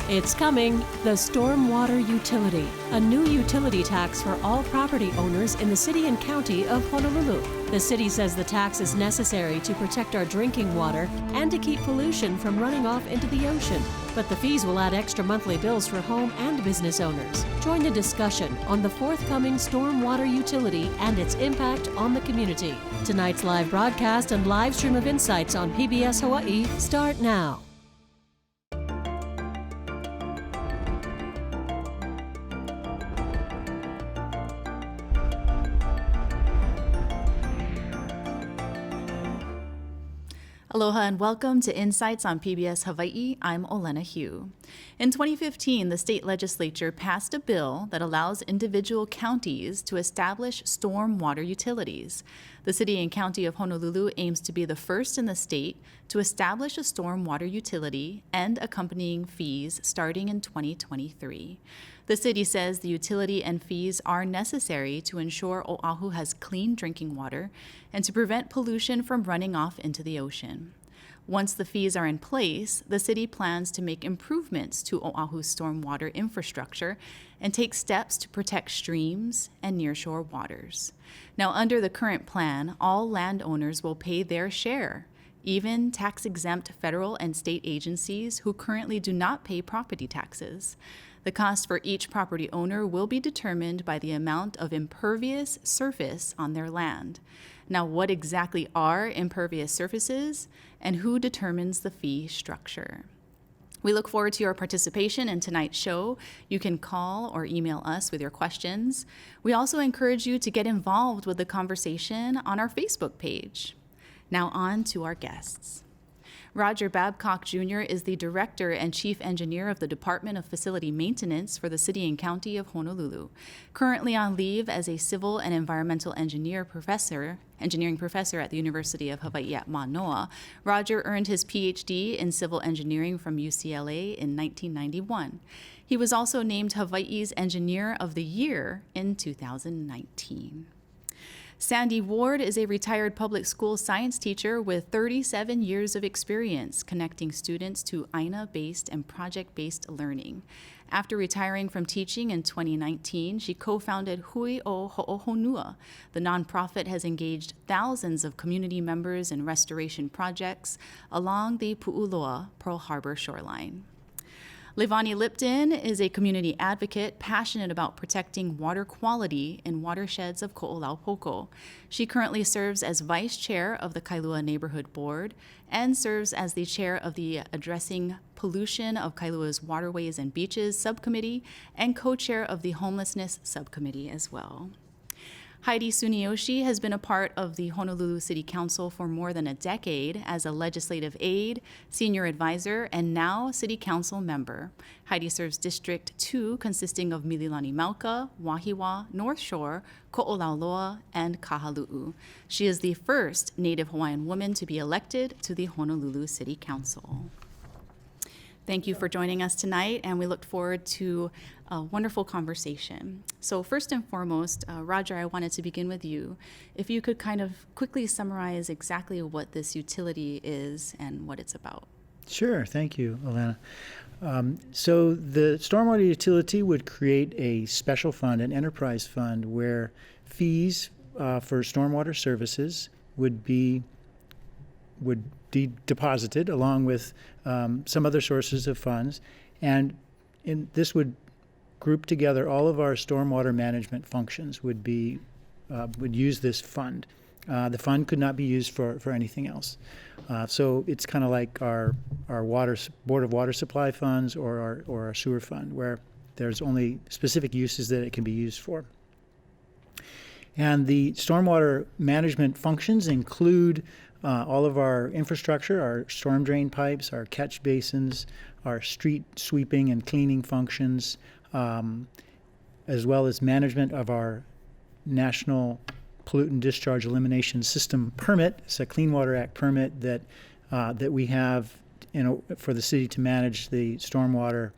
It's coming, the Stormwater Utility, a new utility tax for all property owners in the city and county of Honolulu. The city says the tax is necessary to protect our drinking water and to keep pollution from running off into the ocean. But the fees will add extra monthly bills for home and business owners. Join the discussion on the forthcoming Stormwater Utility and its impact on the community. Tonight's live broadcast and live stream of insights on PBS Hawaii start now. Aloha and welcome to Insights on PBS Hawaii. I'm Olena Hugh. In 2015, the state legislature passed a bill that allows individual counties to establish stormwater utilities. The city and county of Honolulu aims to be the first in the state to establish a stormwater utility and accompanying fees starting in 2023. The city says the utility and fees are necessary to ensure Oʻahu has clean drinking water and to prevent pollution from running off into the ocean. Once the fees are in place, the city plans to make improvements to Oʻahu's stormwater infrastructure and take steps to protect streams and nearshore waters. Now, under the current plan, all landowners will pay their share, even tax-exempt federal and state agencies who currently do not pay property taxes. The cost for each property owner will be determined by the amount of impervious surface on their land. Now, what exactly are impervious surfaces, and who determines the fee structure? We look forward to your participation in tonight's show. You can call or email us with your questions. We also encourage you to get involved with the conversation on our Facebook page. Now on to our guests. Roger Babcock Jr. is the Director and Chief Engineer of the Department of Facility Maintenance for the City and County of Honolulu. Currently on leave as a Civil and Environmental Engineering professor at the University of Hawaii at Manoa, Roger earned his PhD in Civil Engineering from UCLA in 1991. He was also named Hawaii's Engineer of the Year in 2019. Sandy Ward is a retired public school science teacher with 37 years of experience connecting students to AINA-based and project-based learning. After retiring from teaching in 2019, she co-founded Hui o Ho'ohonua. The nonprofit has engaged thousands of community members in restoration projects along the Pu'uloa Pearl Harbor shoreline. Levani Lipton is a community advocate passionate about protecting water quality in watersheds of Ko'olaupoko. She currently serves as vice chair of the Kailua Neighborhood Board and serves as the chair of the Addressing Pollution of Kailua's Waterways and Beaches Subcommittee and co-chair of the Homelessness Subcommittee as well. Heidi Tsuneyoshi has been a part of the Honolulu City Council for more than a decade as a legislative aide, senior advisor, and now City Council member. Heidi serves District 2, consisting of Mililani-Mauka, Wahiwa, North Shore, Ko'olauloa, and Kahalu'u. She is the first Native Hawaiian woman to be elected to the Honolulu City Council. Thank you for joining us tonight, and we look forward to a wonderful conversation. So first and foremost, Roger, I wanted to begin with you. If you could kind of quickly summarize exactly what this utility is and what it's about. Sure, thank you, Alana. So the stormwater utility would create a special fund, an enterprise fund, where fees for stormwater services would be deposited along with some other sources of funds, and this would group together all of our stormwater management functions would use this fund. The fund could not be used for anything else. So it's kind of like our Board of Water Supply funds or our sewer fund, where there's only specific uses that it can be used for. And the stormwater management functions include all of our infrastructure, our storm drain pipes, our catch basins, our street sweeping and cleaning functions, as well as management of our National Pollutant Discharge Elimination System permit. It's a Clean Water Act permit that we have for the city to manage the stormwater,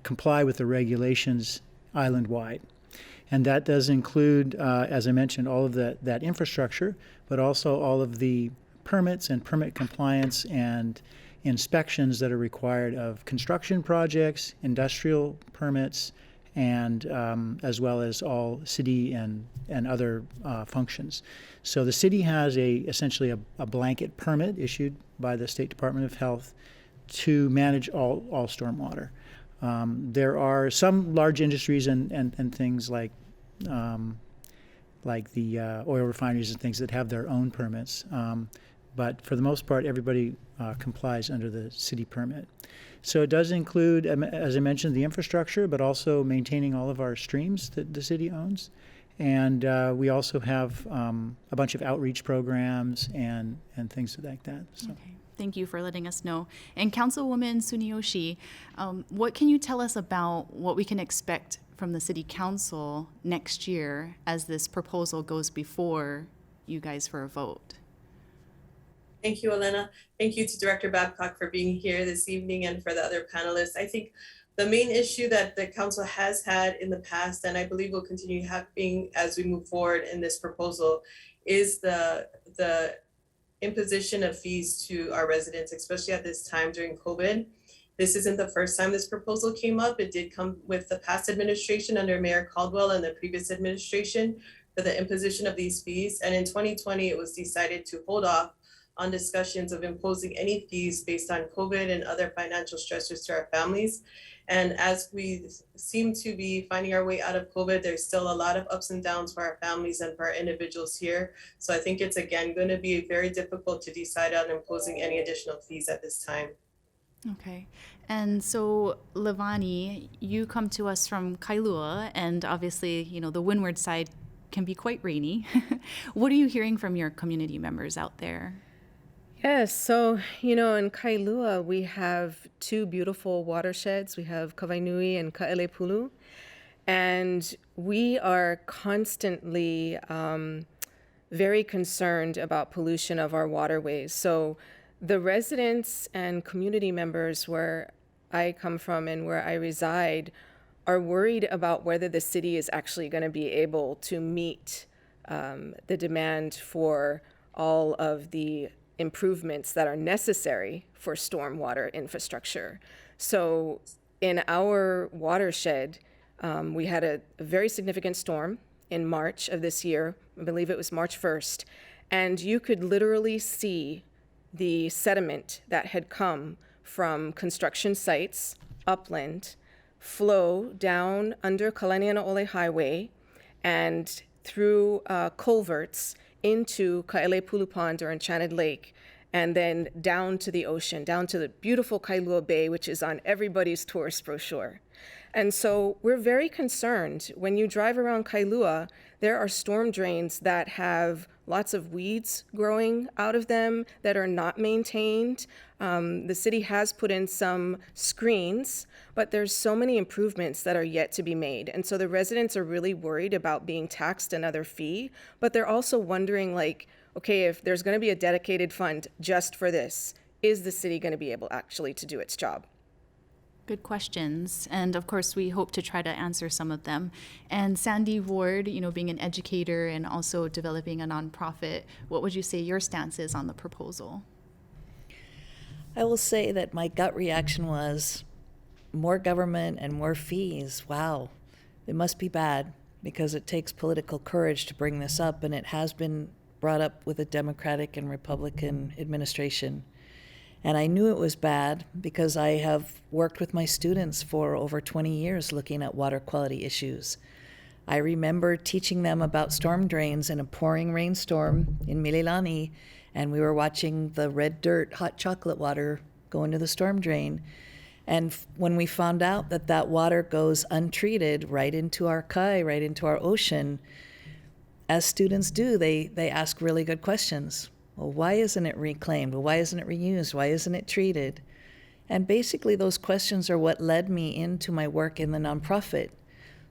comply with the regulations island-wide. And that does include, as I mentioned, all of that infrastructure, but also all of the permits and permit compliance and inspections that are required of construction projects, industrial permits, and as well as all city and other functions. So the city has essentially a blanket permit issued by the State Department of Health to manage all stormwater. There are some large industries and things like the oil refineries and things that have their own permits. But for the most part, everybody complies under the city permit. So it does include, as I mentioned, the infrastructure, but also maintaining all of our streams that the city owns. And we also have a bunch of outreach programs and things like that. So. Okay. Thank you for letting us know. And Councilwoman Suniyoshi, what can you tell us about what we can expect from the City Council next year as this proposal goes before you guys for a vote? Thank you, Elena. Thank you to Director Babcock for being here this evening and for the other panelists. I think the main issue that the council has had in the past, and I believe will continue having as we move forward in this proposal, is the imposition of fees to our residents, especially at this time during COVID. This isn't the first time this proposal came up. It did come with the past administration under Mayor Caldwell and the previous administration for the imposition of these fees. And in 2020, it was decided to hold off on discussions of imposing any fees based on COVID and other financial stressors to our families. And as we seem to be finding our way out of COVID, there's still a lot of ups and downs for our families and for our individuals here. So I think it's again going to be very difficult to decide on imposing any additional fees at this time. Okay. And so, Levani, you come to us from Kailua, and obviously, you know, the windward side can be quite rainy. What are you hearing from your community members out there? Yes, so, you know, in Kailua, we have two beautiful watersheds. We have Kawainui and Ka'elepulu, and we are constantly very concerned about pollution of our waterways. So the residents and community members where I come from and where I reside are worried about whether the city is actually going to be able to meet the demand for all of the improvements that are necessary for stormwater infrastructure. So in our watershed, we had a very significant storm in March of this year. I believe it was March 1st. And you could literally see the sediment that had come from construction sites upland flow down under Kalanianaʻole Highway and through culverts into Ka'elepulu Pond or Enchanted Lake, and then down to the ocean, down to the beautiful Kailua Bay, which is on everybody's tourist brochure. And so we're very concerned. When you drive around Kailua, there are storm drains that have lots of weeds growing out of them that are not maintained. The city has put in some screens, but there's so many improvements that are yet to be made. And so the residents are really worried about being taxed another fee, but they're also wondering, like, okay, if there's going to be a dedicated fund just for this, is the city going to be able actually to do its job? Good questions. And of course, we hope to try to answer some of them. And Sandy Ward, you know, being an educator and also developing a nonprofit, what would you say your stance is on the proposal? I will say that my gut reaction was more government and more fees. Wow, it must be bad because it takes political courage to bring this up, and it has been brought up with a Democratic and Republican administration. And I knew it was bad because I have worked with my students for over 20 years looking at water quality issues. I remember teaching them about storm drains in a pouring rainstorm in Mililani, and we were watching the red dirt, hot chocolate water go into the storm drain. And when we found out that that water goes untreated right into our kai, right into our ocean, as students do, they ask really good questions. Well, why isn't it reclaimed? Well, why isn't it reused? Why isn't it treated? And basically those questions are what led me into my work in the nonprofit.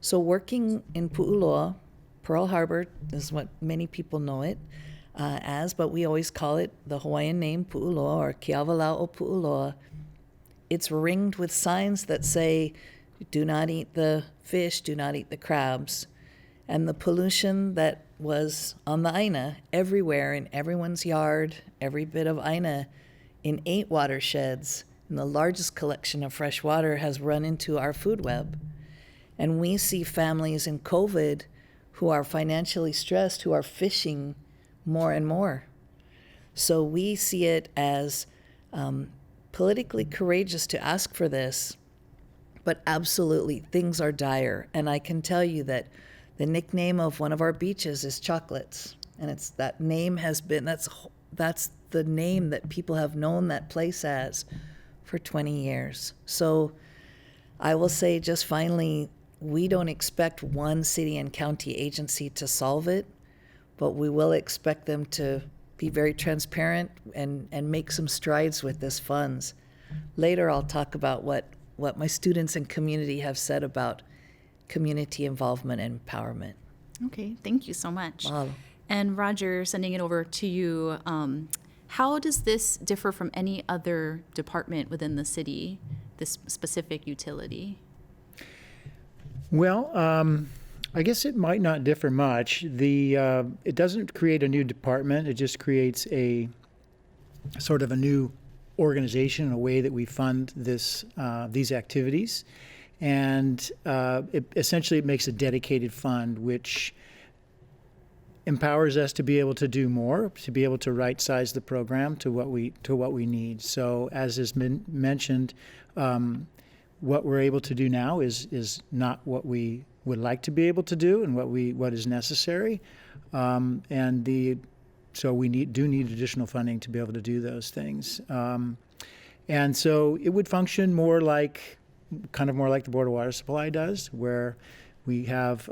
So working in Pu'uloa, Pearl Harbor is what many people know it as, but we always call it the Hawaiian name Pu'uloa or Kiawalau Pu'uloa. It's ringed with signs that say, do not eat the fish, do not eat the crabs. And the pollution that was on the Aina everywhere in everyone's yard, every bit of Aina in 8 watersheds, and the largest collection of fresh water has run into our food web. And we see families in COVID who are financially stressed, who are fishing more and more. So we see it as politically courageous to ask for this, but absolutely things are dire. And I can tell you that the nickname of one of our beaches is Chocolates. And it's that name has been, that's the name that people have known that place as for 20 years. So I will say just finally, we don't expect one city and county agency to solve it, but we will expect them to be very transparent and make some strides with this funds. Later, I'll talk about what my students and community have said about community involvement and empowerment. Okay, thank you so much. Wow. And Roger, sending it over to you, how does this differ from any other department within the city, this specific utility? Well, I guess it might not differ much. It doesn't create a new department. It just creates a sort of a new organization, a way that we fund these activities. And essentially it makes a dedicated fund, which empowers us to be able to do more, to be able to right-size the program to what we need. So as is mentioned, what we're able to do now is not what we would like to be able to do and what is necessary. So we do need additional funding to be able to do those things. And so it would function more like the Board of Water Supply does, where we have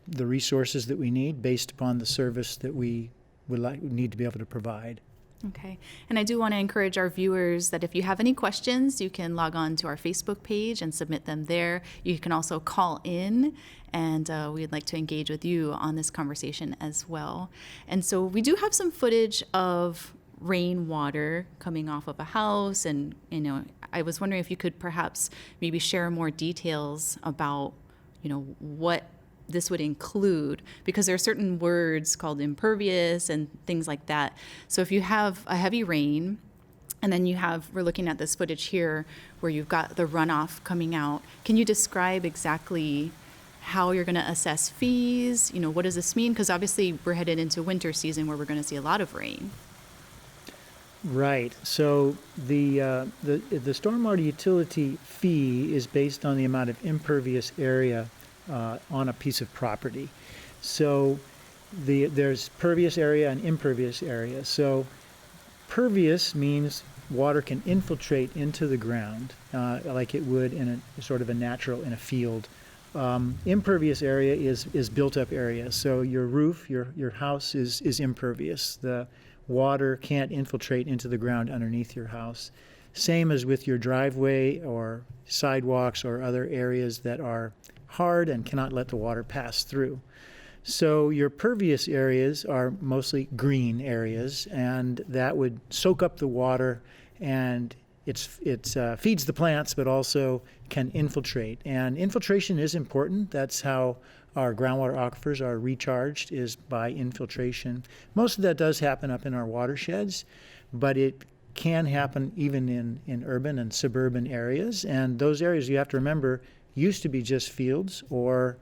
the resources that we need based upon the service that we need to be able to provide. Okay. And I do want to encourage our viewers that if you have any questions, you can log on to our Facebook page and submit them there. You can also call in, and we'd like to engage with you on this conversation as well. And so we do have some footage of rainwater coming off of a house, and I was wondering if you could perhaps maybe share more details about what this would include, because there are certain words called impervious and things like that. So if you have a heavy rain, and then we're looking at this footage here where you've got the runoff coming out, can you describe exactly how you're going to assess fees? What does this mean? Because obviously we're headed into winter season where we're going to see a lot of rain. Right. So the stormwater utility fee is based on the amount of impervious area on a piece of property. So there's pervious area and impervious area. So pervious means water can infiltrate into the ground like it would in a sort of in a field. Impervious area is built up area. So your roof, your house is impervious. The water can't infiltrate into the ground underneath your house. Same as with your driveway or sidewalks or other areas that are hard and cannot let the water pass through. So your pervious areas are mostly green areas, and that would soak up the water, and it feeds the plants, but also can infiltrate. And infiltration is important. That's how our groundwater aquifers are recharged, is by infiltration. Most of that does happen up in our watersheds, but it can happen even in urban and suburban areas. And those areas, you have to remember, used to be just fields, or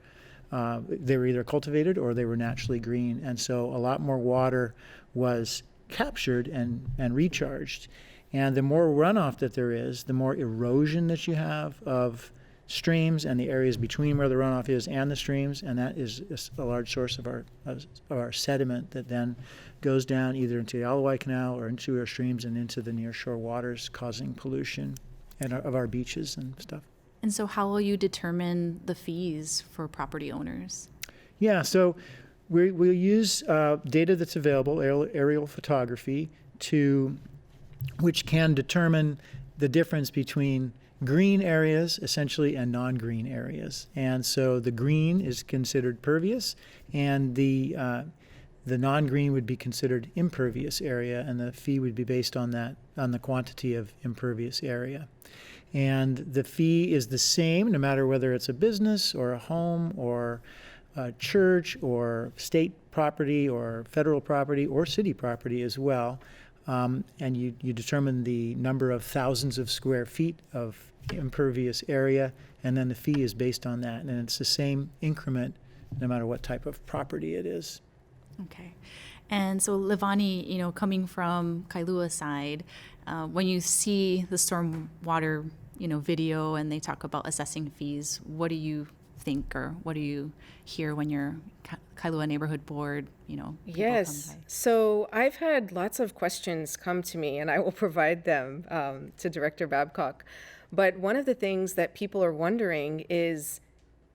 they were either cultivated or they were naturally green. And so a lot more water was captured and recharged. And the more runoff that there is, the more erosion that you have of streams and the areas between where the runoff is and the streams, and that is a large source of our sediment that then goes down either into the Hawaii Canal or into our streams and into the nearshore waters, causing pollution of our beaches and stuff. And so how will you determine the fees for property owners? Yeah, so we'll use data that's available, aerial photography, which can determine the difference between green areas, essentially, and non-green areas. And so the green is considered pervious, and the non-green would be considered impervious area, and the fee would be based on the quantity of impervious area. And the fee is the same no matter whether it's a business or a home or a church or state property or federal property or city property as well. and you determine the number of thousands of square feet of impervious area, and then the fee is based on that, and it's the same increment no matter what type of property it is. Okay. And so, Levani, you know, coming from Kailua side, when you see the stormwater, you know, video and they talk about assessing fees, what do you think, or what do you hear when your Kailua Neighborhood Board, you know, people Yes. come by? So I've had lots of questions come to me, and I will provide them to Director Babcock. But one of the things that people are wondering is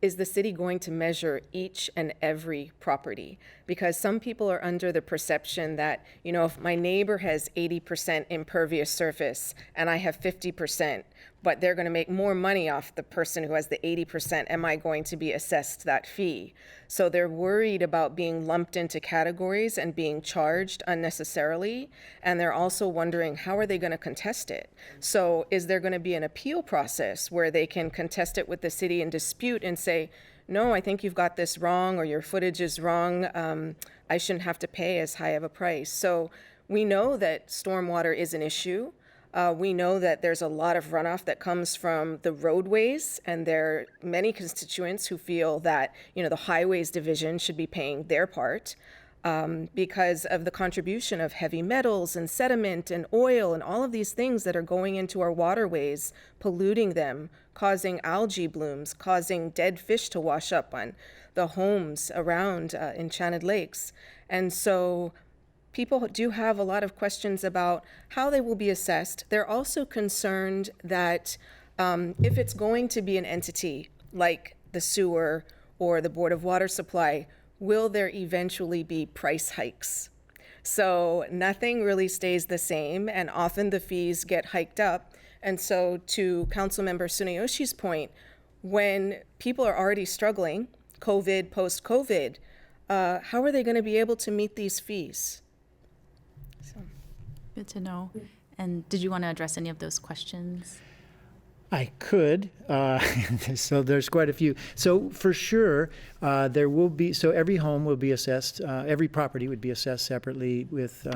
the city going to measure each and every property? Because some people are under the perception that, you know, if my neighbor has 80% impervious surface and I have 50%, but they're going to make more money off the person who has the 80%, am I going to be assessed that fee? So they're worried about being lumped into categories and being charged unnecessarily. And they're also wondering, how are they going to contest it? So is there going to be an appeal process where they can contest it with the city and dispute and say, no, I think you've got this wrong, or your footage is wrong. I shouldn't have to pay as high of a price. So we know that stormwater is an issue. We know that there's a lot of runoff that comes from the roadways, and there are many constituents who feel that, you know, the highways division should be paying their part because of the contribution of heavy metals and sediment and oil and all of these things that are going into our waterways, polluting them, causing algae blooms, causing dead fish to wash up on the homes around enchanted lakes. And so people do have a lot of questions about how they will be assessed. They're also concerned that if it's going to be an entity like the sewer or the Board of Water Supply, will there eventually be price hikes? So nothing really stays the same, and often the fees get hiked up. And so to Councilmember Tsuneyoshi's point, when people are already struggling, COVID, post-COVID, how are they going to be able to meet these fees? Good to know. And did you want to address any of those questions? I could. So there's quite a few. So for sure, there will be. So every home will be assessed. Every property would be assessed separately with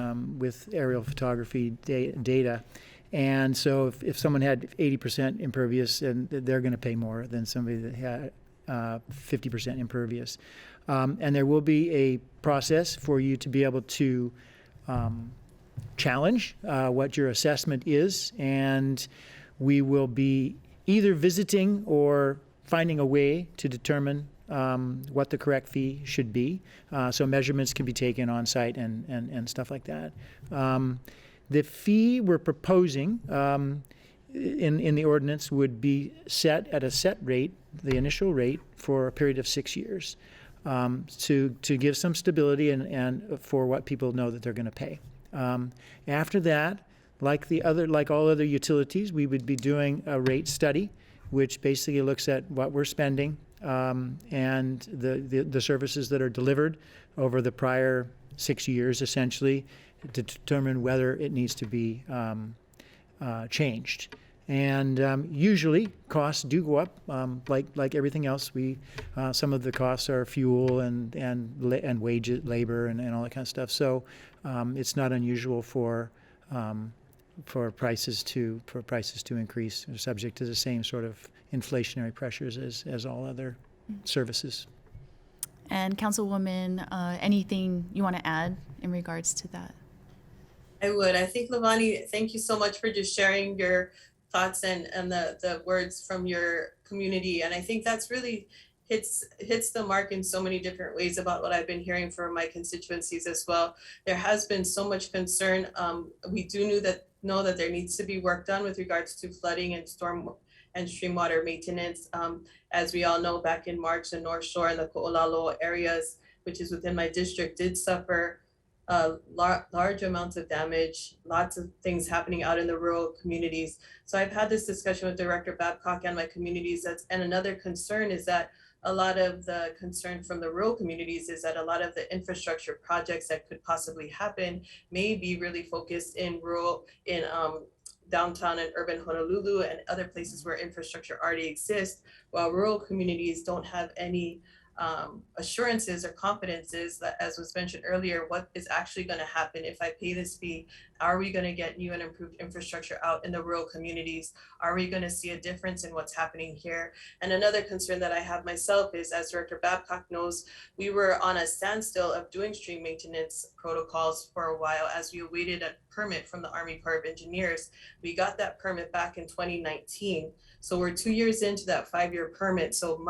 aerial photography data. And so if someone had 80% impervious, and they're going to pay more than somebody that had 50% impervious. And there will be a process for you to be able to challenge what your assessment is, and we will be either visiting or finding a way to determine what the correct fee should be. So measurements can be taken on site and stuff like that. The fee we're proposing in the ordinance would be set at a set rate, the initial rate, for a period of 6 years, to give some stability and for what people know that they're going to pay. After that, like all other utilities, we would be doing a rate study, which basically looks at what we're spending and the services that are delivered over the prior 6 years, essentially, to determine whether it needs to be changed. And usually costs do go up, like everything else. Some of the costs are fuel and wages, labor, and all that kind of stuff. So it's not unusual for prices to increase. They're subject to the same sort of inflationary pressures as all other services. And Councilwoman, anything you want to add in regards to that? I would. I think, Levani, thank you so much for just sharing your thoughts and the words from your community. And I think that's really hits the mark in so many different ways about what I've been hearing from my constituencies as well. There has been so much concern. We do know that there needs to be work done with regards to flooding and storm and streamwater maintenance. As we all know, back in March, the North Shore and the Ko'olalo areas, which is within my district, did suffer large amounts of damage, lots of things happening out in the rural communities. So I've had this discussion with Director Babcock and my communities. And another concern is that a lot of the concern from the rural communities is that a lot of the infrastructure projects that could possibly happen may be really focused in downtown and urban Honolulu and other places where infrastructure already exists, while rural communities don't have any assurances or confidences that, as was mentioned earlier, what is actually going to happen if I pay this fee Are we going to get new and improved infrastructure out in the rural communities? Are we going to see a difference in what's happening here? And another concern that I have myself is, as Director Babcock knows, we were on a standstill of doing stream maintenance protocols for a while as we awaited a permit from the Army Corps of Engineers. We got that permit back in 2019. So we're 2 years into that 5-year permit. So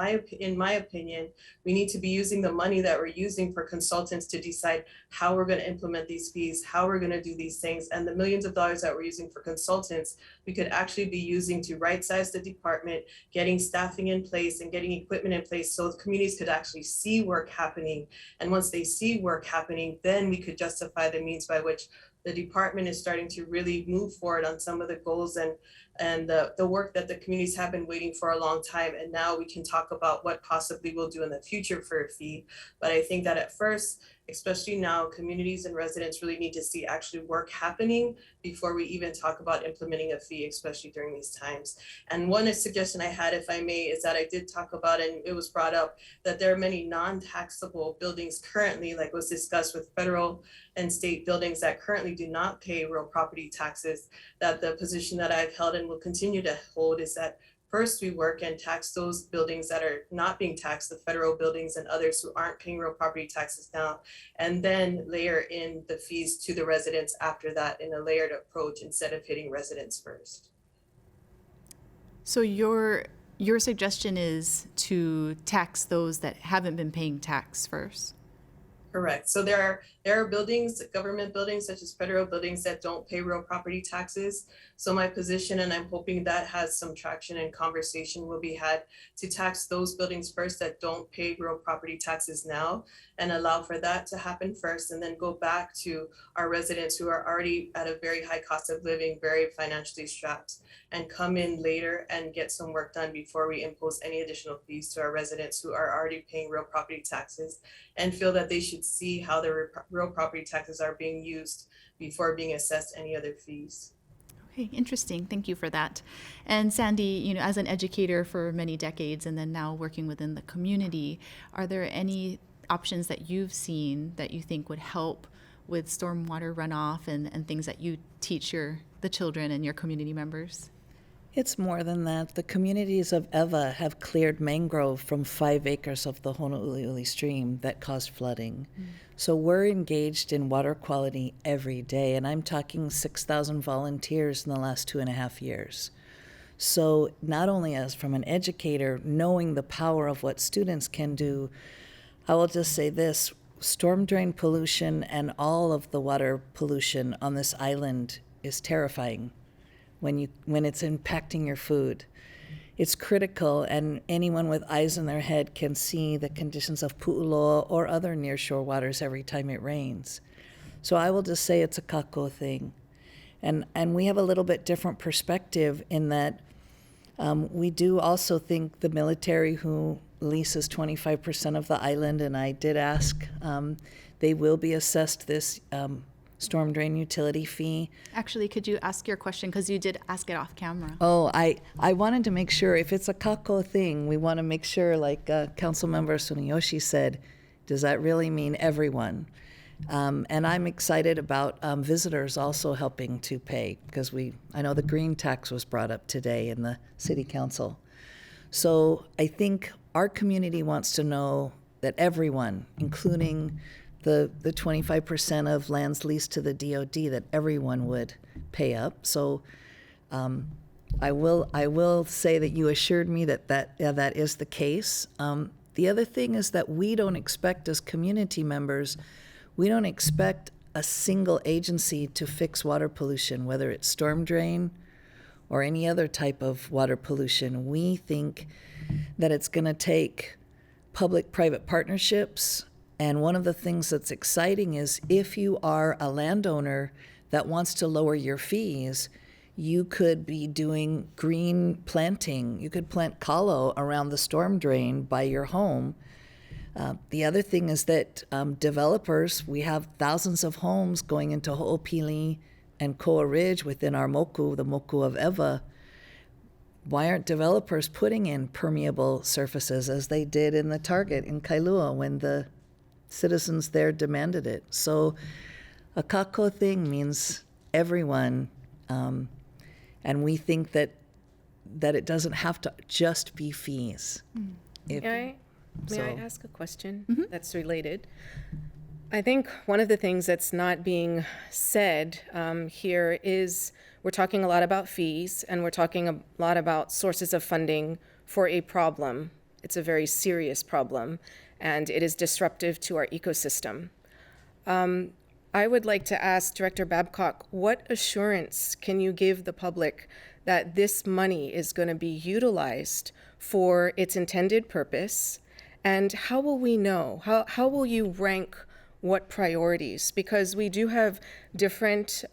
in my opinion, we need to be using the money that we're using for consultants to decide how we're going to implement these fees, how we're going to do these things. And the millions of dollars that we're using for consultants, we could actually be using to right-size the department, getting staffing in place and getting equipment in place so the communities could actually see work happening. And once they see work happening, then we could justify the means by which the department is starting to really move forward on some of the goals and the work that the communities have been waiting for a long time. And now we can talk about what possibly we'll do in the future for a fee. But I think that at first, especially now, communities and residents really need to see actually work happening before we even talk about implementing a fee, especially during these times. And one suggestion I had, if I may, is that I did talk about, and it was brought up, that there are many non-taxable buildings currently, like was discussed with federal and state buildings that currently do not pay real property taxes, that the position that I've held and will continue to hold is that first, we work and tax those buildings that are not being taxed, the federal buildings and others who aren't paying real property taxes now, and then layer in the fees to the residents after that in a layered approach instead of hitting residents first. So your suggestion is to tax those that haven't been paying tax first? Correct. So there are buildings, government buildings, such as federal buildings, that don't pay real property taxes. So my position, and I'm hoping that has some traction and conversation will be had, to tax those buildings first that don't pay real property taxes now, and allow for that to happen first, and then go back to our residents who are already at a very high cost of living, very financially strapped, and come in later and get some work done before we impose any additional fees to our residents who are already paying real property taxes and feel that they should see how their real property taxes are being used before being assessed any other fees. Okay, interesting. Thank you for that. And Sandy, as an educator for many decades and then now working within the community, are there any options that you've seen that you think would help with stormwater runoff and things that you teach the children and your community members? It's more than that. The communities of Ewa have cleared mangrove from 5 acres of the Honolulu stream that caused flooding. So we're engaged in water quality every day, and I'm talking 6,000 volunteers in the last 2.5 years. So not only as from an educator, knowing the power of what students can do, I will just say this: storm drain pollution and all of the water pollution on this island is terrifying when it's impacting your food. It's critical, and anyone with eyes in their head can see the conditions of pu'uloa or other nearshore waters every time it rains. So I will just say it's a kako thing. And we have a little bit different perspective in that we do also think the military, who leases 25% of the island, and I did ask, they will be assessed this storm drain utility fee. Actually, could you ask your question? Because you did ask it off camera. Oh, I wanted to make sure, if it's a kako thing, we want to make sure, like Councilmember Suneyoshi said, does that really mean everyone? And I'm excited about visitors also helping to pay, because I know the green tax was brought up today in the city council. So I think our community wants to know that everyone, including the 25% of lands leased to the DOD, that everyone would pay up. So I will say that you assured me that is the case. The other thing is that we don't expect, as community members, we don't expect a single agency to fix water pollution, whether it's storm drain or any other type of water pollution. We think that it's going to take public-private partnerships. And one of the things that's exciting is if you are a landowner that wants to lower your fees, you could be doing green planting. You could plant kalo around the storm drain by your home. The other thing is that developers, we have thousands of homes going into Ho'opili and Koa Ridge within our moku, the moku of Ewa. Why aren't developers putting in permeable surfaces as they did in the Target in Kailua when the citizens there demanded it? So a kako thing means everyone, and we think that it doesn't have to just be fees. If- May I so- ask a question that's related? I think one of the things that's not being said here is we're talking a lot about fees, and we're talking a lot about sources of funding for a problem. It's a very serious problem, and it is disruptive to our ecosystem. I would like to ask Director Babcock, what assurance can you give the public that this money is going to be utilized for its intended purpose? And how will we know? How will you rank what priorities? Because we do have different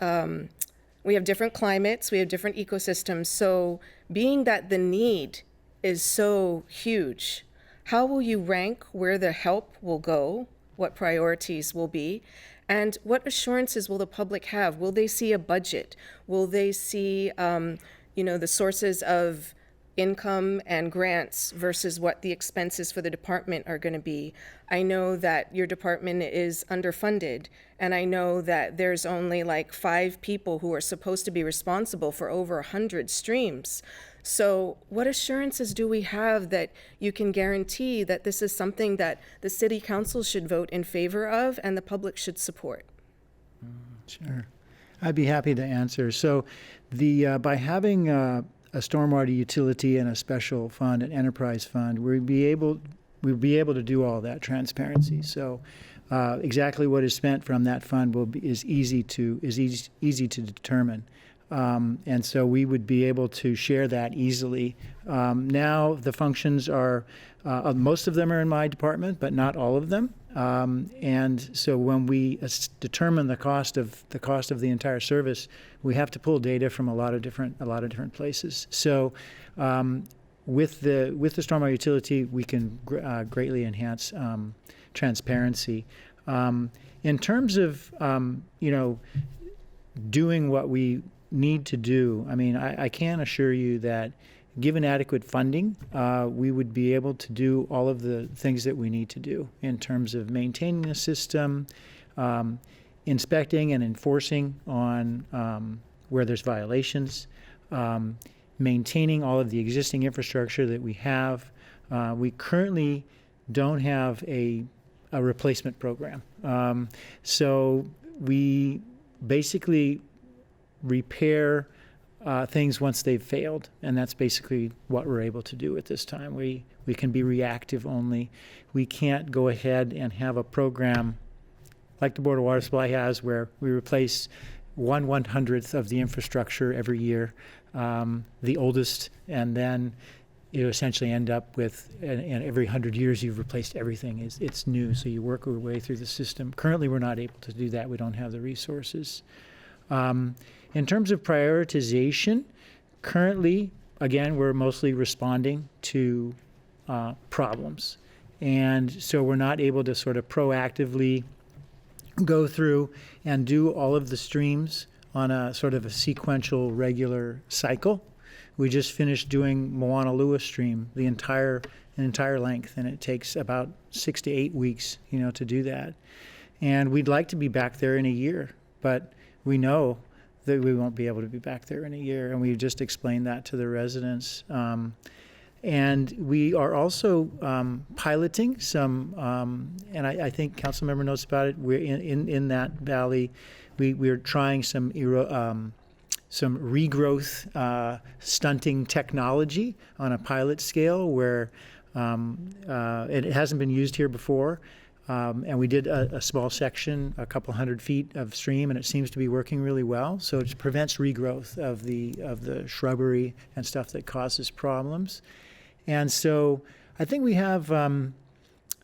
climates, we have different ecosystems. So being that the need is so huge, how will you rank where the help will go, what priorities will be, and what assurances will the public have? Will they see a budget? Will they see, the sources of income and grants versus what the expenses for the department are going to be? I know that your department is underfunded, and I know that there's only like 5 people who are supposed to be responsible for over 100 streams. So what assurances do we have that you can guarantee that this is something that the city council should vote in favor of and the public should support? Sure. I'd be happy to answer. So by having a stormwater utility and a special fund, an enterprise fund, we'll be able to do all that transparency. So exactly what is spent from that fund is easy to determine. And so we would be able to share that easily. Now the functions are, most of them are in my department, but not all of them. And so when we determine the cost of the entire service, we have to pull data from a lot of different places. So with the stormwater utility, we can greatly enhance transparency. In terms of doing what we need to do, I mean, I can assure you that given adequate funding, we would be able to do all of the things that we need to do in terms of maintaining the system, inspecting and enforcing on where there's violations, maintaining all of the existing infrastructure that we have. We currently don't have a replacement program. So we basically repair things once they've failed, and that's basically what we're able to do at this time. We can be reactive only. We can't go ahead and have a program like the Board of Water Supply has, where we replace 1/100th of the infrastructure every year, the oldest, and then you essentially end up with, and every 100 years you've replaced everything. It's new, so you work your way through the system. Currently, we're not able to do that. We don't have the resources. In terms of prioritization, currently, again, we're mostly responding to problems. And so we're not able to sort of proactively go through and do all of the streams on a sort of a sequential, regular cycle. We just finished doing Moanalua stream, the entire length, and it takes about 6 to 8 weeks, to do that. And we'd like to be back there in a year, but we know that we won't be able to be back there in a year, and we've just explained that to the residents. And we are also piloting some, and I think Councilmember knows about it. We're in that valley. We're trying some regrowth stunting technology on a pilot scale where it hasn't been used here before. And we did a small section, a couple 100 feet of stream, and it seems to be working really well. So it prevents regrowth of the shrubbery and stuff that causes problems. And so I think we have a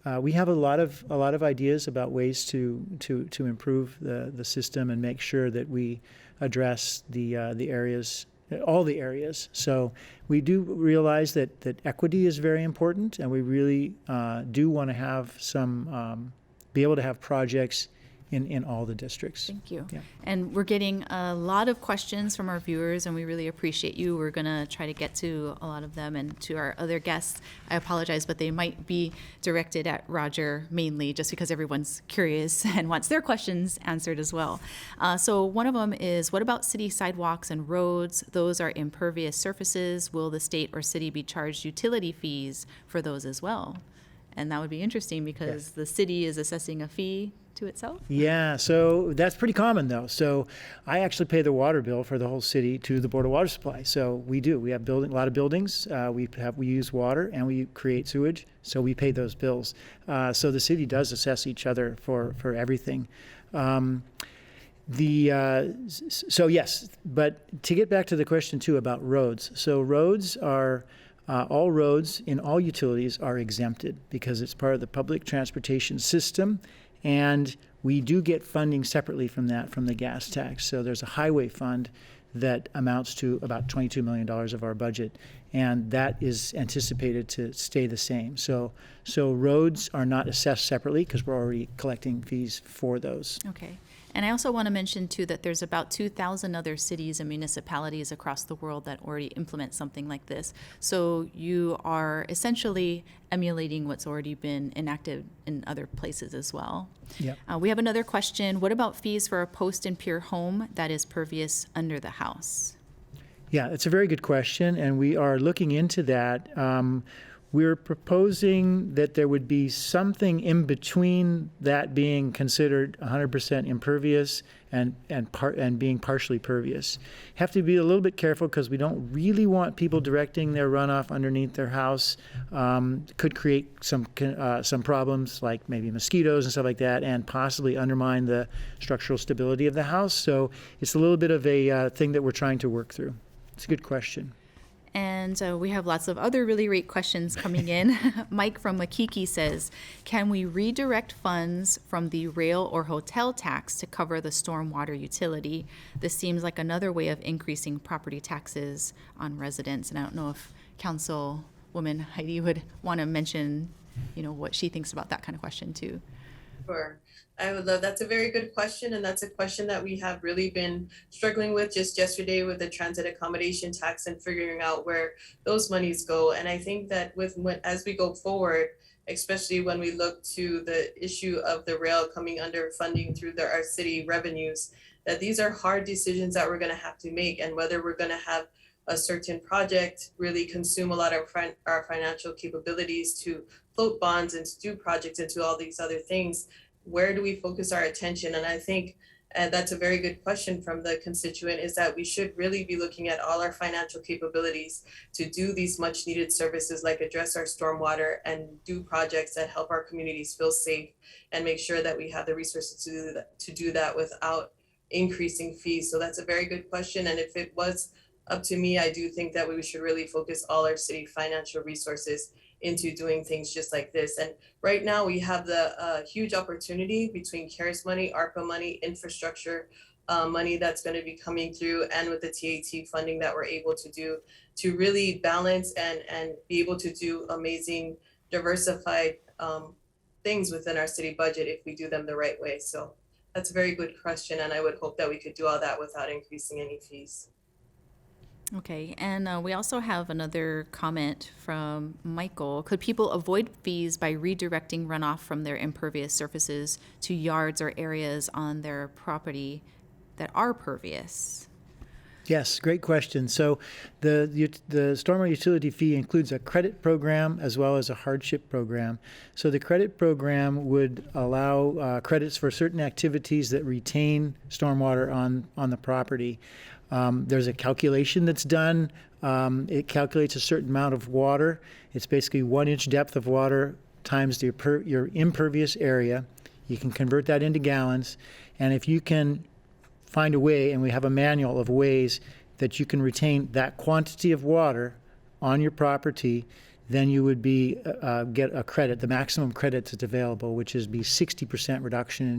lot of ideas about ways to improve the system and make sure that we address the areas, all the areas. So we do realize that equity is very important, and we really do want to have be able to have projects in all the districts. Thank you. Yeah. And we're getting a lot of questions from our viewers, and we really appreciate you. We're going to try to get to a lot of them, and to our other guests, I apologize, but they might be directed at Roger mainly, just because everyone's curious and wants their questions answered as well. So one of them is, what about city sidewalks and roads? Those are impervious surfaces. Will the state or city be charged utility fees for those as well? And that would be interesting because the city is assessing a fee to itself. Yeah, so that's pretty common though. So I actually pay the water bill for the whole city to the Board of Water Supply. So we do. We have a lot of buildings. We use water and we create sewage. So we pay those bills. So the city does assess each other for everything. So yes, but to get back to the question too about roads. So roads are. All roads in all utilities are exempted because it's part of the public transportation system, and we do get funding separately from that, from the gas tax. So there's a highway fund that amounts to about $22 million of our budget, and that is anticipated to stay the same. So roads are not assessed separately because we're already collecting fees for those. Okay. And I also want to mention, too, that there's about 2,000 other cities and municipalities across the world that already implement something like this. So you are essentially emulating what's already been enacted in other places as well. Yep. We have another question. What about fees for a post and pier home that is pervious under the house? Yeah, it's a very good question, and we are looking into that. We're proposing that there would be something in between that being considered 100% impervious and being partially pervious. Have to be a little bit careful because we don't really want people directing their runoff underneath their house. Could create some problems like maybe mosquitoes and stuff like that, and possibly undermine the structural stability of the house. So it's a little bit of a thing that we're trying to work through. It's a good question. And we have lots of other really great questions coming in. Mike from Makiki says, can we redirect funds from the rail or hotel tax to cover the stormwater utility? This seems like another way of increasing property taxes on residents. And I don't know if Councilwoman Heidi would want to mention, what she thinks about that kind of question too. Sure. I would love, that's a very good question. And that's a question that we have really been struggling with just yesterday with the transit accommodation tax and figuring out where those monies go. And I think that as we go forward, especially when we look to the issue of the rail coming under funding through our city revenues, that these are hard decisions that we're going to have to make, and whether we're going to have a certain project really consume a lot of our financial capabilities to float bonds and to do projects and to all these other things. Where do we focus our attention? And I think that's a very good question from the constituent, is that we should really be looking at all our financial capabilities to do these much needed services, like address our stormwater and do projects that help our communities feel safe, and make sure that we have the resources to do that without increasing fees. So that's a very good question. And if it was up to me, I do think that we should really focus all our city financial resources into doing things just like this. And right now we have the huge opportunity between CARES money, ARPA money, infrastructure money that's going to be coming through, and with the TAT funding that we're able to do, to really balance and be able to do amazing diversified things within our city budget if we do them the right way. So that's a very good question, and I would hope that we could do all that without increasing any fees. Okay, and we also have another comment from Michael. Could people avoid fees by redirecting runoff from their impervious surfaces to yards or areas on their property that are pervious? Yes, great question. So the stormwater utility fee includes a credit program as well as a hardship program. So the credit program would allow credits for certain activities that retain stormwater on the property. There's a calculation that's done. It calculates a certain amount of water. It's basically 1 inch depth of water times your impervious area. You can convert that into gallons. And if you can find a way, and we have a manual of ways that you can retain that quantity of water on your property, then you would be get a credit, the maximum credit that's available, which is be 60% reduction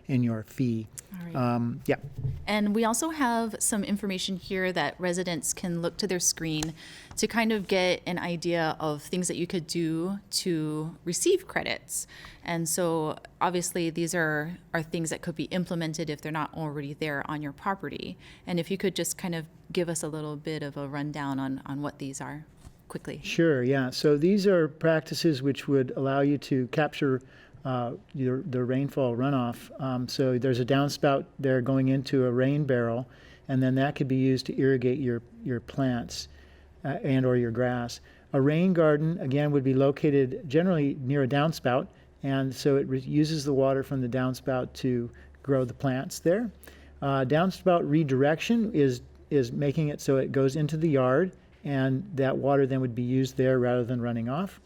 in your fee. All right. Yeah. And we also have some information here that residents can look to their screen to kind of get an idea of things that you could do to receive credits. And so obviously these are things that could be implemented if they're not already there on your property. And if you could just kind of give us a little bit of a rundown on what these are quickly. Sure, yeah. So these are practices which would allow you to capture the rainfall runoff. So there's a downspout there going into a rain barrel, and then that could be used to irrigate your plants and or your grass. A rain garden, again, would be located generally near a downspout, and so it uses the water from the downspout to grow the plants there. Downspout redirection is making it so it goes into the yard, and that water then would be used there rather than running off.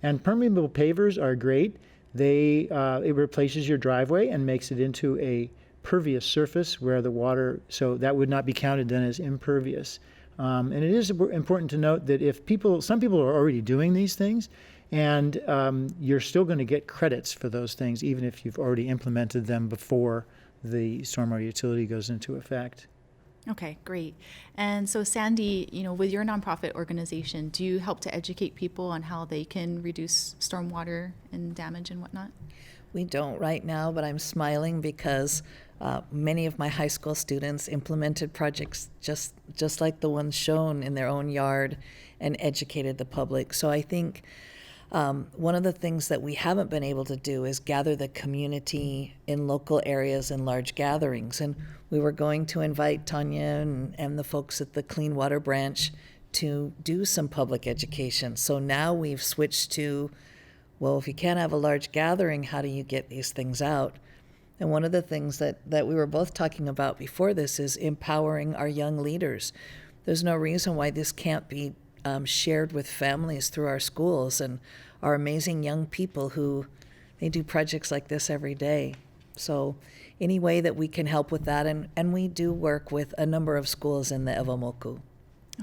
And permeable pavers are great. It replaces your driveway and makes it into a pervious surface where the water, so that would not be counted then as impervious. And it is important to note that some people are already doing these things, and you're still going to get credits for those things, even if you've already implemented them before the stormwater utility goes into effect. Okay, great. And so Sandy, with your nonprofit organization, do you help to educate people on how they can reduce stormwater and damage and whatnot? We don't right now, but I'm smiling because many of my high school students implemented projects just like the ones shown in their own yard and educated the public. So I think one of the things that we haven't been able to do is gather the community in local areas in large gatherings. And we were going to invite Tanya and the folks at the Clean Water Branch to do some public education. So now we've switched to, well, if you can't have a large gathering, how do you get these things out? And one of the things that we were both talking about before this is empowering our young leaders. There's no reason why this can't be shared with families through our schools and our amazing young people who they do projects like this every day. So any way that we can help with that, and we do work with a number of schools in the Ewamoku.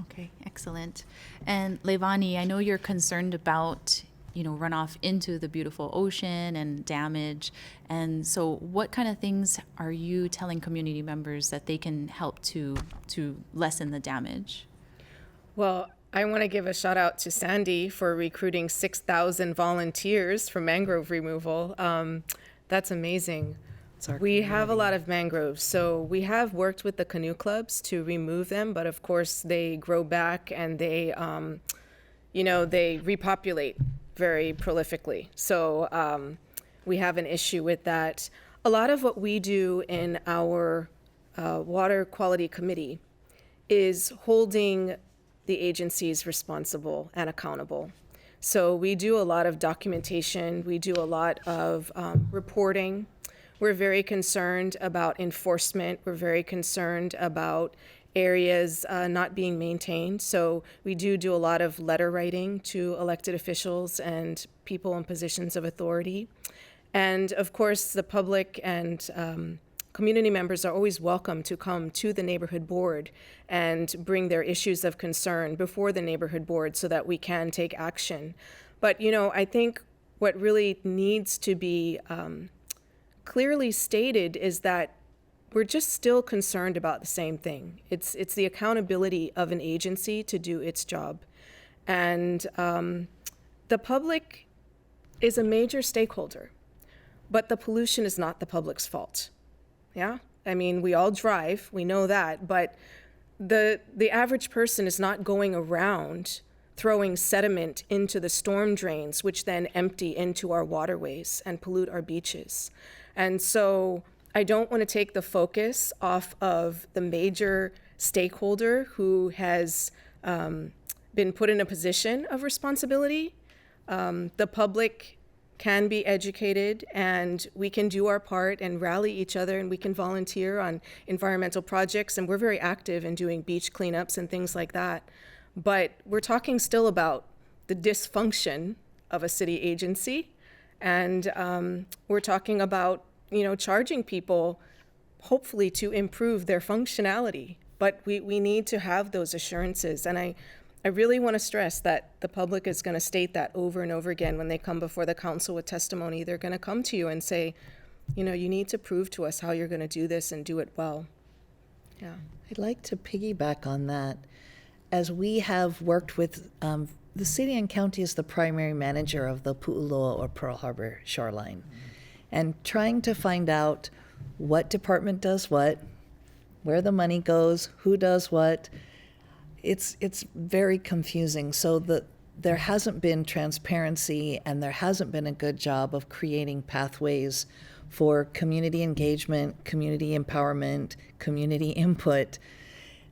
Okay, excellent. And Levani, I know you're concerned about runoff into the beautiful ocean and damage. And so what kind of things are you telling community members that they can help to lessen the damage? Well, I want to give a shout out to Sandy for recruiting 6,000 volunteers for mangrove removal. That's amazing. We have a lot of mangroves, so we have worked with the canoe clubs to remove them, but of course they grow back and they repopulate very prolifically. So we have an issue with that. A lot of what we do in our water quality committee is holding the agencies responsible and accountable. So we do a lot of documentation, we do a lot of reporting. We're very concerned about enforcement. We're very concerned about areas not being maintained. So we do a lot of letter writing to elected officials and people in positions of authority. And of course, the public and community members are always welcome to come to the neighborhood board and bring their issues of concern before the neighborhood board so that we can take action. But, I think what really needs to be clearly stated is that we're just still concerned about the same thing. It's the accountability of an agency to do its job. And the public is a major stakeholder, but the pollution is not the public's fault. Yeah? I mean, we all drive, we know that, but the average person is not going around throwing sediment into the storm drains, which then empty into our waterways and pollute our beaches. And so I don't want to take the focus off of the major stakeholder who has been put in a position of responsibility. The public can be educated, and we can do our part and rally each other, and we can volunteer on environmental projects, and we're very active in doing beach cleanups and things like that. But we're talking still about the dysfunction of a city agency, and we're talking about charging people hopefully to improve their functionality, but we need to have those assurances. And I really want to stress that the public is going to state that over and over again when they come before the council with testimony. They're going to come to you and say, you know, you need to prove to us how you're going to do this and do it well. Yeah. I'd like to piggyback on that. As we have worked with, the city and county is the primary manager of the Pu'uloa or Pearl Harbor shoreline. And trying to find out what department does what, where the money goes, who does what, it's very confusing. So there hasn't been transparency and there hasn't been a good job of creating pathways for community engagement, community empowerment, community input.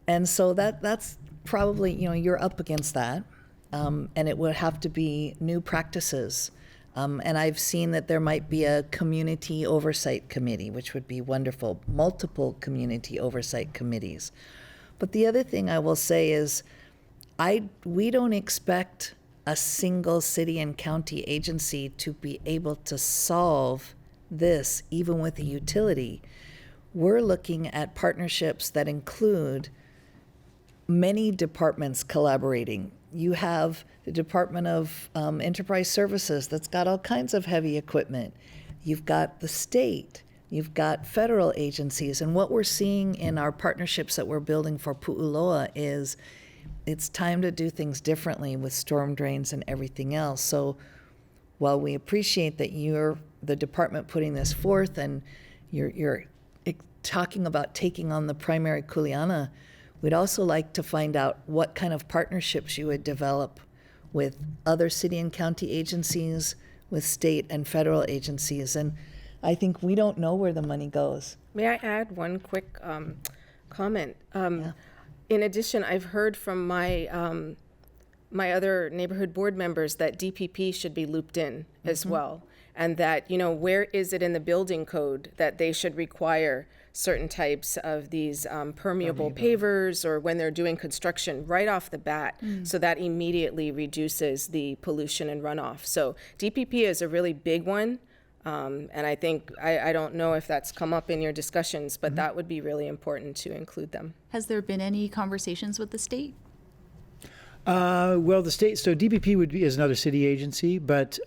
And so that's probably, you know, you're up against that. And it would have to be new practices. And I've seen that there might be a community oversight committee, which would be wonderful, multiple community oversight committees. But the other thing I will say is we don't expect a single city and county agency to be able to solve this, even with a utility. We're looking at partnerships that include many departments collaborating. You have the Department of Enterprise Services that's got all kinds of heavy equipment. You've got the state. You've got federal agencies. And what we're seeing in our partnerships that we're building for Pu'uloa is it's time to do things differently with storm drains and everything else. So while we appreciate that you're the department putting this forth and you're talking about taking on the primary kuleana, we'd also like to find out what kind of partnerships you would develop with other city and county agencies, with state and federal agencies. And I think we don't know where the money goes. May I add one quick comment? Yeah. In addition, I've heard from my my other neighborhood board members that DPP should be looped in as well, and that, you know, where is it in the building code that they should require certain types of these permeable pavers, or when they're doing construction right off the bat, so that immediately reduces the pollution and runoff. So DPP is a really big one, and I think, I don't know if that's come up in your discussions, but that would be really important to include them. Has there been any conversations with the state? Well, the state, so DPP is another city agency, but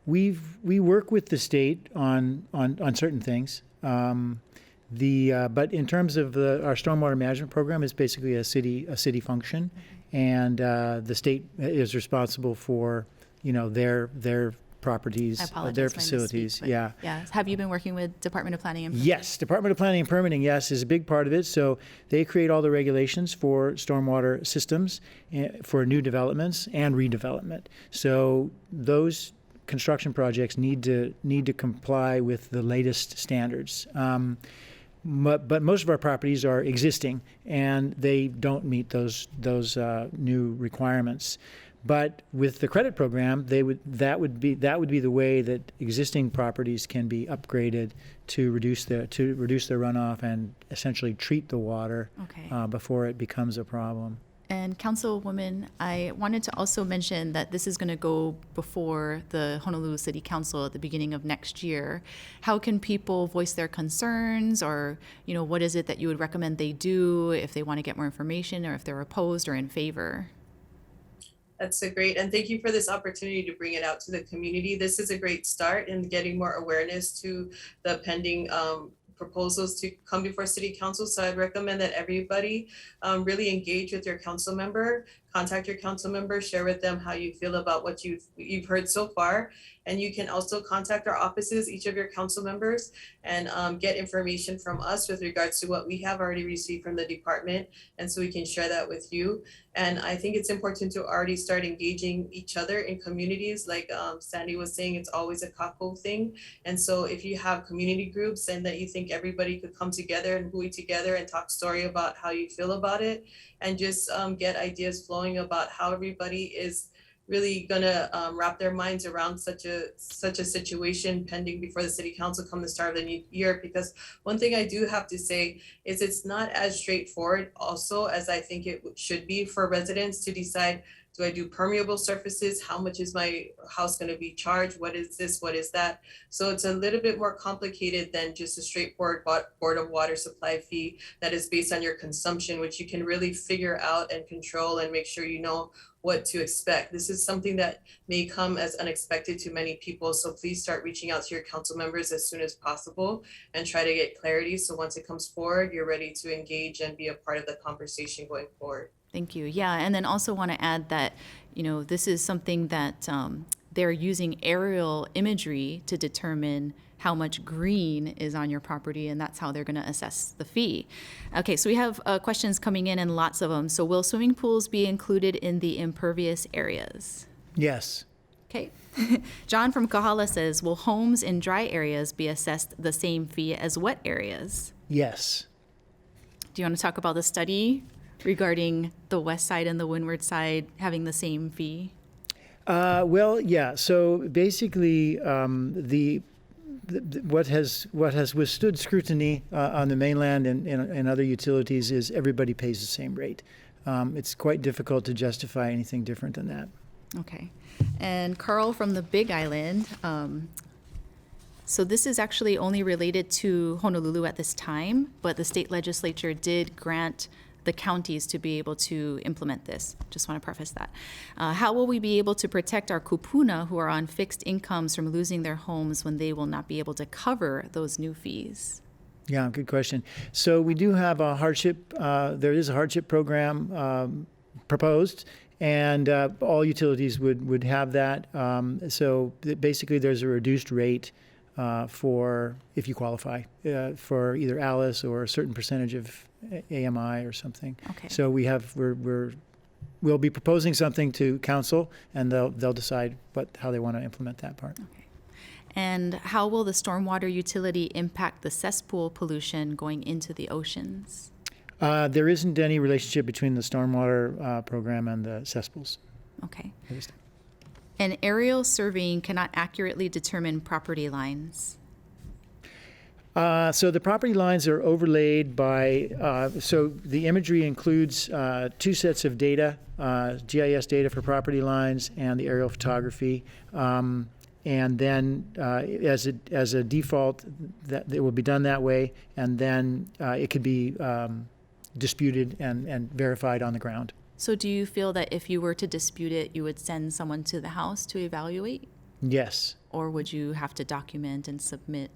we work with the state on certain things. But in terms of our stormwater management program is basically a city function, and the state is responsible for, you know, their properties, their facilities. Yeah. Have you been working with Department of Planning and Permitting? Yes, Department of Planning and Permitting, yes, is a big part of it. So they create all the regulations for stormwater systems for new developments and redevelopment. So those construction projects need to comply with the latest standards. But most of our properties are existing, and they don't meet those new requirements. But with the credit program, that would be the way that existing properties can be upgraded to reduce their runoff and essentially treat the water before it becomes a problem. And Councilwoman, I wanted to also mention that this is going to go before the Honolulu City Council at the beginning of next year. How can people voice their concerns, or, you know, what is it that you would recommend they do if they want to get more information, or if they're opposed or in favor? That's so great. And thank you for this opportunity to bring it out to the community. This is a great start in getting more awareness to the pending proposals to come before City Council. So I'd recommend that everybody really engage with your council member, contact your council member, share with them how you feel about what you've heard so far. And you can also contact our offices, each of your council members, and get information from us with regards to what we have already received from the department. And so we can share that with you. And I think it's important to already start engaging each other in communities. Like Sandy was saying, it's always a kako thing. And so if you have community groups and that you think everybody could come together and hui together and talk story about how you feel about it, and just get ideas flowing about how everybody is really gonna wrap their minds around such a situation pending before the City Council come the start of the new year. Because one thing I do have to say is it's not as straightforward also as I think it should be for residents to decide Do I do permeable surfaces? How much is my house going to be charged? What is this? What is that? So it's a little bit more complicated than just a straightforward board of water supply fee that is based on your consumption, which you can really figure out and control and make sure you know what to expect. This is something that may come as unexpected to many people. So please start reaching out to your council members as soon as possible and try to get clarity. So once it comes forward, you're ready to engage and be a part of the conversation going forward. Thank you. Yeah, and then also want to add that, this is something that they're using aerial imagery to determine how much green is on your property, and that's how they're going to assess the fee. Okay, so we have questions coming in and lots of them. So will swimming pools be included in the impervious areas? Yes. Okay. John from Kahala says, will homes in dry areas be assessed the same fee as wet areas? Yes. Do you want to talk about the study regarding the west side and the windward side having the same fee? Well, yeah. So basically, what has withstood scrutiny on the mainland and other utilities is everybody pays the same rate. It's quite difficult to justify anything different than that. Okay. And Carl from the Big Island. So this is actually only related to Honolulu at this time, but the state legislature did grant the counties to be able to implement this. Just want to preface that. How will we be able to protect our kupuna who are on fixed incomes from losing their homes when they will not be able to cover those new fees? Yeah, good question. So we do have a hardship, there is a hardship program proposed, and all utilities would have that. So basically there's a reduced rate for, if you qualify, for either ALICE or a certain percentage of AMI or something. Okay. So we'll be proposing something to council, and they'll decide how they want to implement that part. Okay. And how will the stormwater utility impact the cesspool pollution going into the oceans? There isn't any relationship between the stormwater program and the cesspools. Okay. And aerial surveying cannot accurately determine property lines. So the property lines are overlaid by, so the imagery includes 2 sets of data, GIS data for property lines and the aerial photography. And then as a default, that it will be done that way, and then it could be disputed and verified on the ground. So do you feel that if you were to dispute it, you would send someone to the house to evaluate? Yes. Or would you have to document and submit?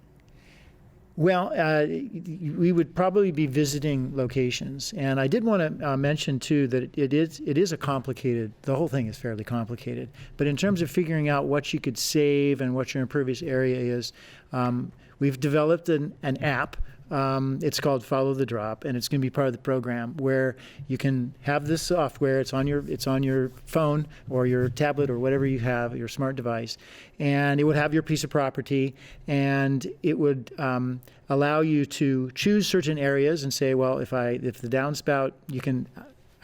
Well, we would probably be visiting locations, and I did want to mention too that it is a complicated. The whole thing is fairly complicated. But in terms of figuring out what you could save and what your impervious area is, we've developed an app. It's called Follow the Drop, and it's going to be part of the program where you can have this software. It's on your phone or your tablet or whatever you have, your smart device, and it would have your piece of property, and it would allow you to choose certain areas and say, well, if the downspout, you can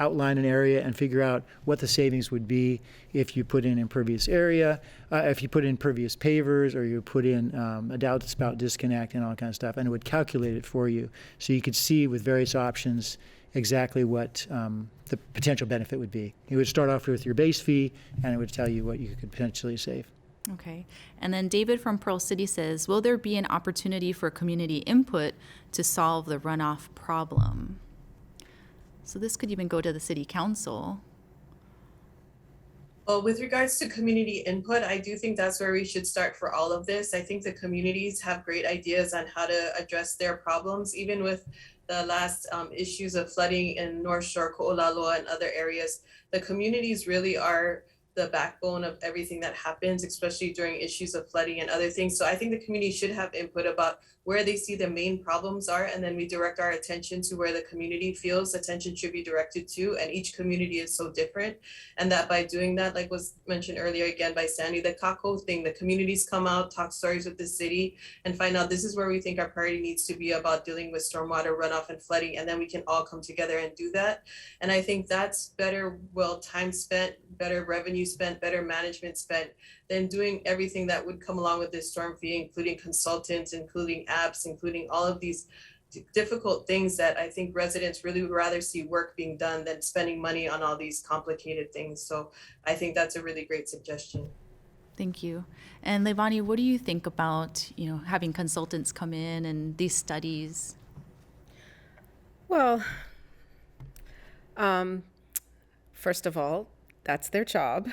outline an area and figure out what the savings would be if you put in impervious area, if you put in pervious pavers, or you put in a downspout disconnect and all that kind of stuff, and it would calculate it for you. So you could see with various options exactly what the potential benefit would be. It would start off with your base fee, and it would tell you what you could potentially save. Okay. And then David from Pearl City says, will there be an opportunity for community input to solve the runoff problem? So this could even go to the city council. Well, with regards to community input, I do think that's where we should start for all of this. I think the communities have great ideas on how to address their problems, even with the last issues of flooding in North Shore, Ko'olaloa, and other areas. The communities really are the backbone of everything that happens, especially during issues of flooding and other things. So I think the community should have input about where they see the main problems are, and then we direct our attention to where the community feels attention should be directed to, and each community is so different. And that by doing that, like was mentioned earlier again by Sandy, the Kako thing, the communities come out, talk stories with the city, and find out this is where we think our priority needs to be about dealing with stormwater runoff and flooding, and then we can all come together and do that. And I think that's better, well, time spent, better revenue spent, better management spent than doing everything that would come along with this storm fee, including consultants, including apps, including all of these difficult things that I think residents really would rather see work being done than spending money on all these complicated things. So I think that's a really great suggestion. Thank you. And Levani, what do you think about, having consultants come in and these studies? Well, first of all, that's their job.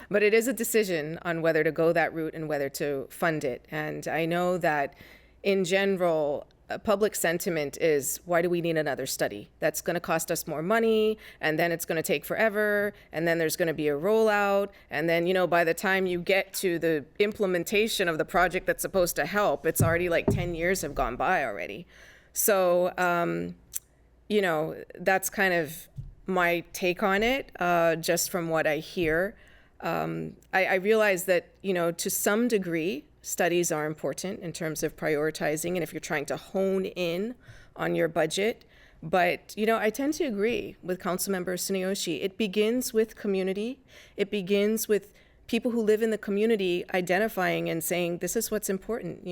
But it is a decision on whether to go that route and whether to fund it. And I know that in general, public sentiment is, why do we need another study? That's going to cost us more money, and then it's going to take forever, and then there's going to be a rollout, and then, by the time you get to the implementation of the project that's supposed to help, it's already like 10 years have gone by already. So, that's kind of my take on it, just from what I hear. I realize that, to some degree, studies are important in terms of prioritizing and if you're trying to hone in on your budget. But, I tend to agree with Councilmember Suneyoshi. It begins with community. It begins with people who live in the community identifying and saying, this is what's important,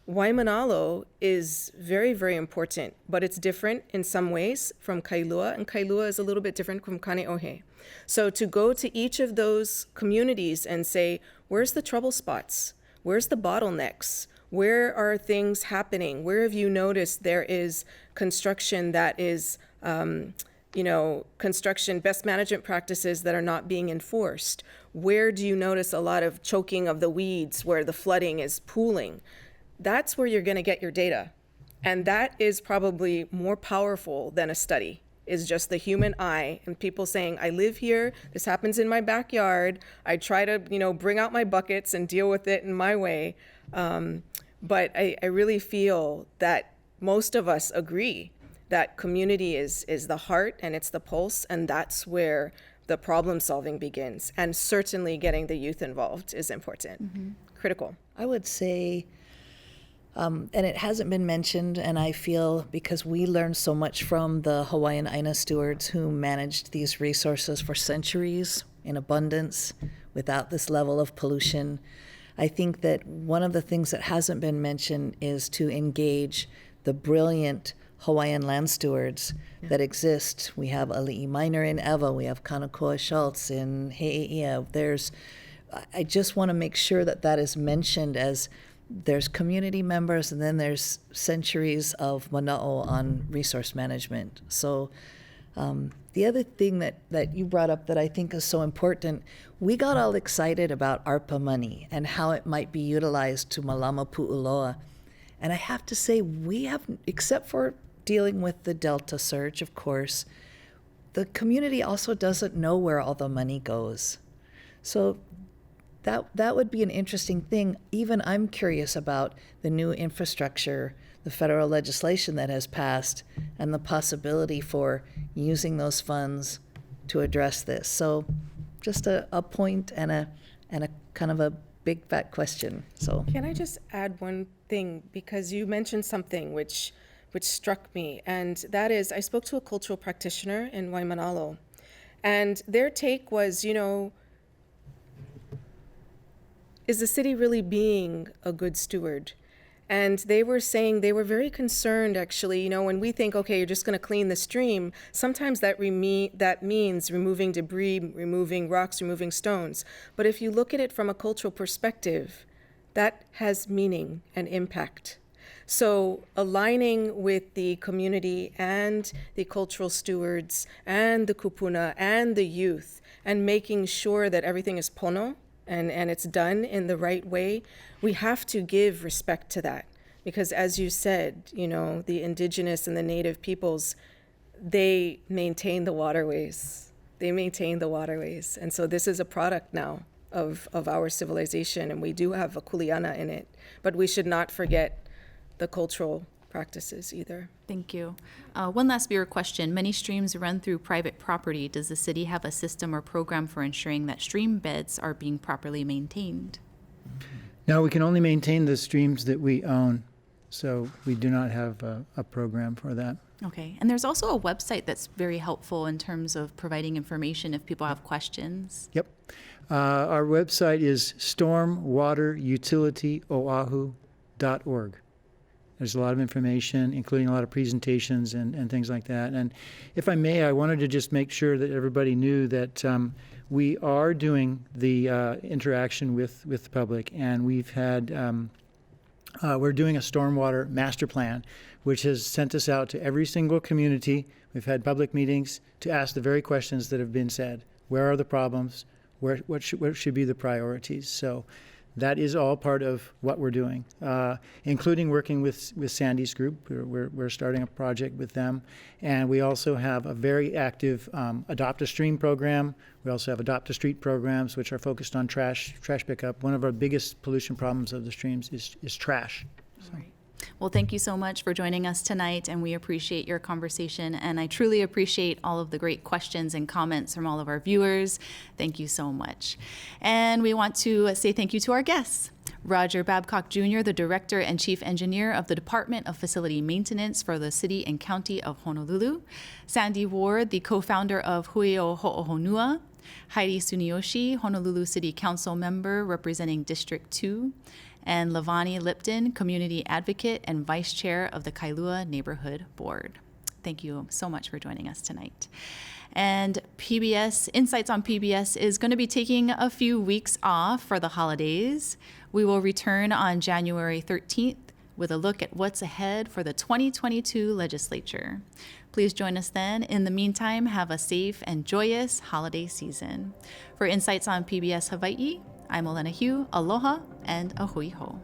Waimanalo is very, very important, but it's different in some ways from Kailua, and Kailua is a little bit different from Kaneohe. So to go to each of those communities and say, where's the trouble spots? Where's the bottlenecks? Where are things happening? Where have you noticed there is construction that is, construction best management practices that are not being enforced? Where do you notice a lot of choking of the weeds where the flooding is pooling? That's where you're going to get your data. And that is probably more powerful than a study, is just the human eye and people saying, I live here, this happens in my backyard, I try to, bring out my buckets and deal with it in my way. But I really feel that most of us agree that community is the heart and it's the pulse, and that's where the problem solving begins. And certainly getting the youth involved is important, critical. I would say, and it hasn't been mentioned, and I feel because we learned so much from the Hawaiian Aina stewards who managed these resources for centuries in abundance without this level of pollution. I think that one of the things that hasn't been mentioned is to engage the brilliant Hawaiian land stewards that exist. We have Ali'i Minor in Ewa, we have Kanakoa Schultz in He'eia. I just want to make sure that that is mentioned as there's community members, and then there's centuries of mana'o on resource management. So the other thing that you brought up that I think is so important, we got all excited about ARPA money and how it might be utilized to malama pu'uloa. And I have to say, we have, except for dealing with the Delta surge, of course, the community also doesn't know where all the money goes. So that would be an interesting thing. Even I'm curious about the new infrastructure, the federal legislation that has passed, and the possibility for using those funds to address this. So just a point and a kind of a big fat question. So Can I just add one thing? Because you mentioned something which struck me, and that is, I spoke to a cultural practitioner in Waimanalo, and their take was, is the city really being a good steward? And they were saying they were very concerned, actually, when we think, okay, you're just going to clean the stream, sometimes that means removing debris, removing rocks, removing stones. But if you look at it from a cultural perspective, that has meaning and impact. So aligning with the community and the cultural stewards and the kupuna and the youth and making sure that everything is pono, and it's done in the right way, we have to give respect to that. Because as you said, the indigenous and the native peoples, they maintain the waterways. And so this is a product now of our civilization, and we do have a kuleana in it. But we should not forget the cultural practices either. Thank you. One last viewer question. Many streams run through private property. Does the city have a system or program for ensuring that stream beds are being properly maintained? No, we can only maintain the streams that we own, so we do not have a program for that. Okay. And there's also a website that's very helpful in terms of providing information if people have questions. Yep. Our website is stormwaterutilityoahu.org. There's a lot of information, including a lot of presentations and things like that. And if I may, I wanted to just make sure that everybody knew that we are doing the interaction with the public, and we've had we're doing a stormwater master plan, which has sent us out to every single community. We've had public meetings to ask the very questions that have been said. Where are the problems? What should be the priorities? So that is all part of what we're doing, including working with Sandy's group. We're starting a project with them. And we also have a very active Adopt a Stream program. We also have Adopt a Street programs, which are focused on trash pickup. One of our biggest pollution problems of the streams is trash. So. All right. Well, thank you so much for joining us tonight, and we appreciate your conversation. And I truly appreciate all of the great questions and comments from all of our viewers. Thank you so much. And we want to say thank you to our guests. Roger Babcock Jr., the Director and Chief Engineer of the Department of Facility Maintenance for the City and County of Honolulu. Sandy Ward, the co-founder of Hui o Ho'ohonua. Heidi Suniyoshi, Honolulu City Council member representing District 2. And Lavani Lipton, Community Advocate and Vice Chair of the Kailua Neighborhood Board. Thank you so much for joining us tonight. And PBS, Insights on PBS is going to be taking a few weeks off for the holidays. We will return on January 13th with a look at what's ahead for the 2022 legislature. Please join us then. In the meantime, have a safe and joyous holiday season. For Insights on PBS Hawaii, I'm Olena Hugh. Aloha and a hui hou.